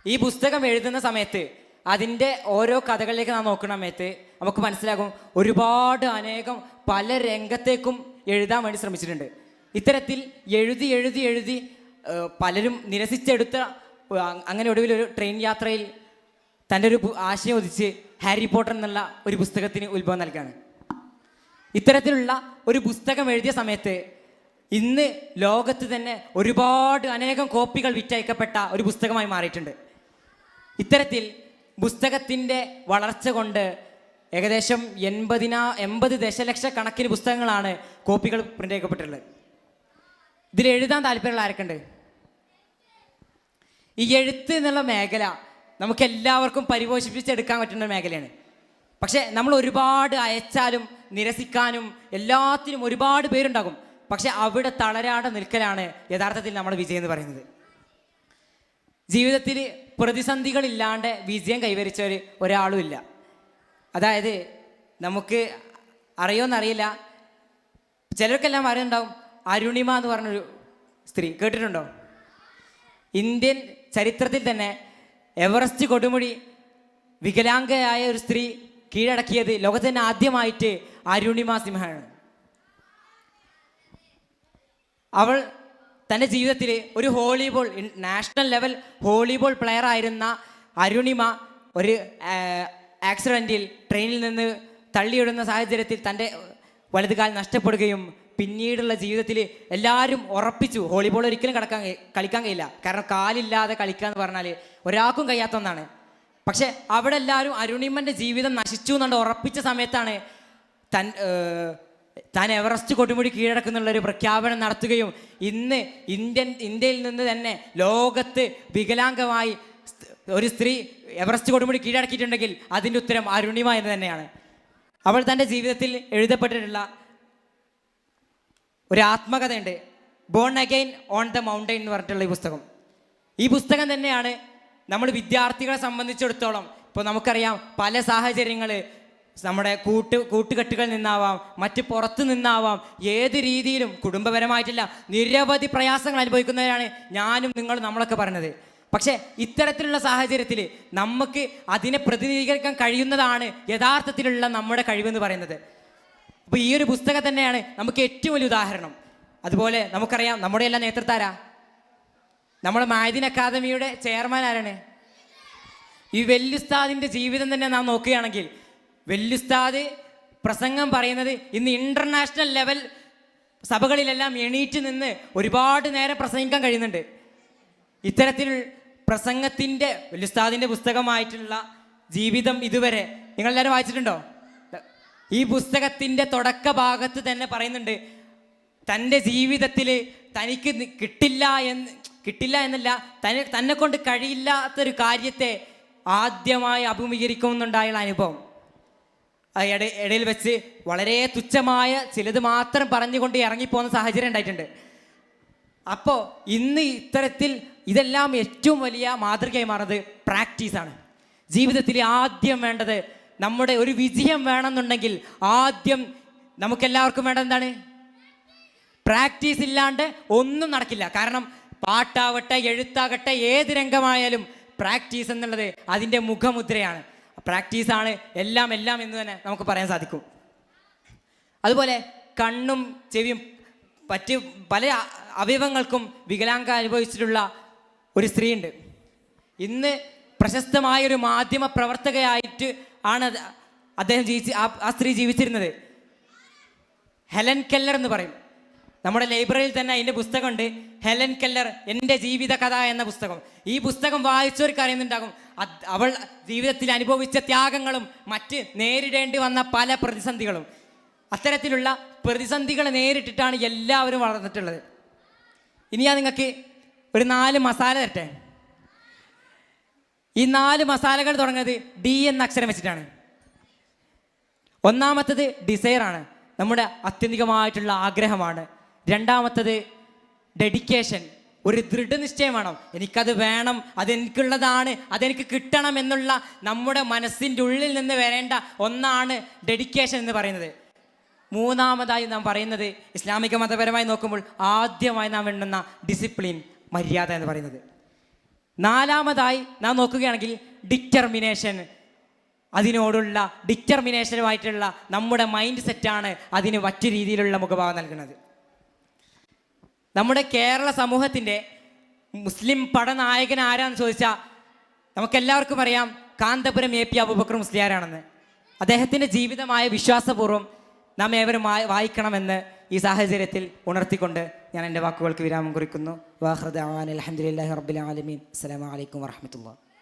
ഈ പുസ്തകം എഴുതുന്ന സമയത്ത് അതിൻ്റെ ഓരോ കഥകളിലേക്ക് നാം നോക്കുന്ന സമയത്ത് നമുക്ക് മനസ്സിലാകും ഒരുപാട് അനേകം പല രംഗത്തേക്കും എഴുതാൻ വേണ്ടി ശ്രമിച്ചിട്ടുണ്ട്. ഇത്തരത്തിൽ എഴുതി എഴുതി എഴുതി പലരും നിരസിച്ചെടുത്ത അങ്ങനെ ഒടുവിൽ ഒരു ട്രെയിൻ യാത്രയിൽ തൻ്റെ ഒരു ആശയം ഉദിച്ച് ഹാരി പോട്ടർ എന്നുള്ള ഒരു പുസ്തകത്തിന് ഉത്ഭവം നൽകുകയാണ്. ഇത്തരത്തിലുള്ള ഒരു പുസ്തകം എഴുതിയ സമയത്ത് ഇന്ന് ലോകത്ത് തന്നെ ഒരുപാട് അനേകം കോപ്പികൾ വിറ്റയക്കപ്പെട്ട ഒരു പുസ്തകമായി മാറിയിട്ടുണ്ട്. ഇത്തരത്തിൽ പുസ്തകത്തിൻ്റെ വളർച്ച കൊണ്ട് ഏകദേശം 80 ദശലക്ഷക്കണക്കിന് പുസ്തകങ്ങളാണ് കോപ്പികൾ പ്രിൻ്റ് ചെയ്യപ്പെട്ടിട്ടുള്ളത്. ഇതിൽ എഴുതാൻ താല്പര്യമുള്ള ആരൊക്കെയുണ്ട്? ഈ എഴുത്ത് എന്നുള്ള മേഖല നമുക്കെല്ലാവർക്കും പരിപോഷിപ്പിച്ചെടുക്കാൻ പറ്റുന്ന മേഖലയാണ്. പക്ഷേ നമ്മൾ ഒരുപാട് അയച്ചാലും നിരസിക്കാനും എല്ലാത്തിനും ഒരുപാട് പേരുണ്ടാകും. പക്ഷെ അവിടെ തളരാതെ നിൽക്കലാണ് യഥാർത്ഥത്തിൽ നമ്മുടെ വിജയം എന്ന് പറയുന്നത്. ജീവിതത്തിൽ പ്രതിസന്ധികളില്ലാണ്ട് വിജയം കൈവരിച്ച ഒരാളും ഇല്ല. അതായത് നമുക്ക് അറിയുമെന്നറിയില്ല, ചിലർക്കെല്ലാം അറിയുന്നുണ്ടാവും. അരുണിമ എന്ന് പറഞ്ഞൊരു സ്ത്രീ കേട്ടിട്ടുണ്ടോ? ഇന്ത്യൻ ചരിത്രത്തിൽ തന്നെ എവറസ്റ്റ് കൊടുമുടി വികലാംഗയായ ഒരു സ്ത്രീ കീഴടക്കിയത് ലോകത്ത് തന്നെ ആദ്യമായിട്ട് അരുണിമ സിംഹയാണ്. അവൾ തൻ്റെ ജീവിതത്തിൽ ഒരു volleyball national level volleyball player ആയിരുന്ന അരുണിമ ഒരു ആക്സിഡൻറ്റിൽ ട്രെയിനിൽ നിന്ന് തള്ളിയിടുന്ന സാഹചര്യത്തിൽ തൻ്റെ വലതുകാൽ നഷ്ടപ്പെടുകയും പിന്നീടുള്ള ജീവിതത്തിൽ എല്ലാവരും ഉറപ്പിച്ചു വോളിബോൾ ഒരിക്കലും കളിക്കാൻ കഴിയില്ല, കാരണം കാലില്ലാതെ കളിക്കുക എന്ന് പറഞ്ഞാൽ ഒരാൾക്കും കഴിയാത്ത ഒന്നാണ്. പക്ഷെ അവിടെ എല്ലാവരും അരുണിമൻ്റെ ജീവിതം നശിച്ചു എന്നുകൊണ്ട് ഉറപ്പിച്ച സമയത്താണ് താൻ എവറസ്റ്റ് കൊടുമുടി കീഴടക്കുന്നുള്ളൊരു പ്രഖ്യാപനം നടത്തുകയും ഇന്ന് ഇന്ത്യയിൽ നിന്ന് തന്നെ ലോകത്ത് വികലാംഗമായി ഒരു സ്ത്രീ എവറസ്റ്റ് കൊടുമുടി കീഴടക്കിയിട്ടുണ്ടെങ്കിൽ അതിൻ്റെ ഉത്തരം അരുണിമ എന്ന് തന്നെയാണ്. അവൾ തൻ്റെ ജീവിതത്തിൽ എഴുതപ്പെട്ടിട്ടുള്ള ഒരു ആത്മകഥയുണ്ട്, born again on the mountain എന്ന് പറഞ്ഞിട്ടുള്ള ഈ പുസ്തകം. ഈ പുസ്തകം തന്നെയാണ് നമ്മൾ വിദ്യാർത്ഥികളെ സംബന്ധിച്ചിടത്തോളം, ഇപ്പോൾ നമുക്കറിയാം പല സാഹചര്യങ്ങൾ നമ്മുടെ കൂട്ടുകെട്ടുകളിൽ നിന്നാവാം, മറ്റ് പുറത്തു നിന്നാവാം, ഏത് രീതിയിലും കുടുംബപരമായിട്ടില്ല നിരവധി പ്രയാസങ്ങൾ അനുഭവിക്കുന്നവരാണ് ഞാനും നിങ്ങളും നമ്മളൊക്കെ പറഞ്ഞത്. പക്ഷേ ഇത്തരത്തിലുള്ള സാഹചര്യത്തിൽ നമുക്ക് അതിനെ പ്രതിനിധീകരിക്കാൻ കഴിയുന്നതാണ് യഥാർത്ഥത്തിലുള്ള നമ്മുടെ കഴിവെന്ന് പറയുന്നത്. അപ്പോൾ ഈ ഒരു പുസ്തകം തന്നെയാണ് നമുക്ക് ഏറ്റവും വലിയ ഉദാഹരണം. അതുപോലെ നമുക്കറിയാം നമ്മുടെ എല്ലാം നേതൃത്വം നമ്മുടെ മഅ്ദിൻ അക്കാദമിയുടെ ചെയർമാൻ ആരാണ്? ഈ വെല്ലുസ്താദിൻ്റെ ജീവിതം തന്നെ നാം നോക്കുകയാണെങ്കിൽ വെല്ലുസ്താദ് പ്രസംഗം പറയുന്നത് ഇന്ന് ഇൻ്റർനാഷണൽ ലെവൽ സഭകളിലെല്ലാം എണീറ്റ് നിന്ന് ഒരുപാട് നേരം പ്രസംഗിക്കാൻ കഴിയുന്നുണ്ട്. ഇത്തരത്തിൽ പ്രസംഗത്തിൻ്റെ വെല്ലുസ്താദിൻ്റെ പുസ്തകമായിട്ടുള്ള ജീവിതം ഇതുവരെ നിങ്ങളെല്ലാവരും വായിച്ചിട്ടുണ്ടോ? ഈ പുസ്തകത്തിൻ്റെ തുടക്ക ഭാഗത്ത് തന്നെ പറയുന്നുണ്ട് തൻ്റെ ജീവിതത്തിൽ തനിക്ക് കിട്ടില്ല എന്നല്ല, തന്നെ കൊണ്ട് കഴിയില്ലാത്തൊരു കാര്യത്തെ ആദ്യമായി അഭിമുഖീകരിക്കുന്നുണ്ടായുള്ള അനുഭവം. ഇടയിൽ വെച്ച് വളരെ തുച്ഛമായ ചിലത് മാത്രം പറഞ്ഞുകൊണ്ട് ഇറങ്ങിപ്പോകുന്ന സാഹചര്യം ഉണ്ടായിട്ടുണ്ട്. അപ്പോൾ ഇന്ന് ഇത്തരത്തിൽ ഇതെല്ലാം ഏറ്റവും വലിയ മാതൃകയായി മാറുന്നത് പ്രാക്ടീസാണ്. ജീവിതത്തിൽ ആദ്യം വേണ്ടത്, നമ്മുടെ ഒരു വിജയം വേണമെന്നുണ്ടെങ്കിൽ ആദ്യം നമുക്കെല്ലാവർക്കും വേണ്ടത് എന്താണ്? പ്രാക്ടീസ് ഇല്ലാണ്ട് ഒന്നും നടക്കില്ല. കാരണം പാട്ടാവട്ടെ എഴുത്താകട്ടെ ഏത് രംഗമായാലും പ്രാക്ടീസ് എന്നുള്ളത് അതിൻ്റെ മുഖമുദ്രയാണ്. പ്രാക്ടീസാണ് എല്ലാം എന്ന് തന്നെ നമുക്ക് പറയാൻ സാധിക്കും. അതുപോലെ കണ്ണും ചെവിയും മറ്റ് പല അവയവങ്ങൾക്കും വികലാംഗ അനുഭവിച്ചിട്ടുള്ള ഒരു സ്ത്രീയുണ്ട്. ഇന്ന് പ്രശസ്തമായൊരു മാധ്യമ പ്രവർത്തകയായിട്ട് ആണ് അദ്ദേഹം ആ സ്ത്രീ ജീവിച്ചിരുന്നത്. ഹെലൻ കെല്ലർ എന്ന് പറയും. നമ്മുടെ ലൈബ്രറിയിൽ തന്നെ അതിൻ്റെ പുസ്തകമുണ്ട്, ഹെലൻ കെല്ലർ എൻ്റെ ജീവിത കഥ എന്ന പുസ്തകം. ഈ പുസ്തകം വായിച്ചവർക്ക് അറിയുന്നുണ്ടാകും അവൾ ജീവിതത്തിൽ അനുഭവിച്ച ത്യാഗങ്ങളും മറ്റ് നേരിടേണ്ടി വന്ന പല പ്രതിസന്ധികളും. അത്തരത്തിലുള്ള പ്രതിസന്ധികൾ നേരിട്ടിട്ടാണ് എല്ലാവരും വളർന്നിട്ടുള്ളത്. ഇനി ഞാൻ നിങ്ങൾക്ക് ഒരു 4 മസാല തരട്ടെ. ഈ 4 മസാലകൾ തുടങ്ങുന്നത് ഡി എന്ന അക്ഷരം വെച്ചിട്ടാണ്. ഒന്നാമത്തത് ഡിസയറാണ്, നമ്മുടെ ആത്യന്തികമായിട്ടുള്ള ആഗ്രഹമാണ്. രണ്ടാമത്തത് ഡെഡിക്കേഷൻ, ഒരു ദൃഢനിശ്ചയം വേണം, എനിക്കത് വേണം, അതെനിക്കുള്ളതാണ്, അതെനിക്ക് കിട്ടണം എന്നുള്ള നമ്മുടെ മനസ്സിൻ്റെ ഉള്ളിൽ നിന്ന് വരേണ്ട ഒന്നാണ് ഡെഡിക്കേഷൻ എന്ന് പറയുന്നത്. മൂന്നാമതായി നാം പറയുന്നത് ഇസ്ലാമിക മതപരമായി നോക്കുമ്പോൾ ആദ്യമായി നാം വേണ്ടുന്ന ഡിസിപ്ലിൻ, മര്യാദ എന്ന് പറയുന്നത്. നാലാമതായി നാം നോക്കുകയാണെങ്കിൽ ഡിറ്റർമിനേഷൻ. അതിനോടുള്ള ഡിറ്റർമിനേഷനുമായിട്ടുള്ള നമ്മുടെ മൈൻഡ് സെറ്റാണ് അതിന് മറ്റു രീതിയിലുള്ള മുഖഭാവം നൽകുന്നത്. നമ്മുടെ കേരള സമൂഹത്തിൻ്റെ മുസ്ലിം പടനായകൻ ആരാന്ന് ചോദിച്ചാൽ നമുക്കെല്ലാവർക്കും അറിയാം, കാന്തപുരം AP അബൂബക്കർ മുസ്ലിയാരാണെന്ന്. അദ്ദേഹത്തിൻ്റെ ജീവിതമായ വിശ്വാസപൂർവ്വം നാം ഏവരും വായിക്കണമെന്ന് ഈ സാഹചര്യത്തിൽ ഉണർത്തിക്കൊണ്ട് ഞാൻ എൻ്റെ വാക്കുകൾക്ക് വിരാമം കുറിക്കുന്നു. വാഹൃദ അൽഹംദുലില്ലാഹി റബ്ബിൽ ആലമീൻ. അസ്സലാമു അലൈക്കും വറഹ്മത്തുള്ളാഹി.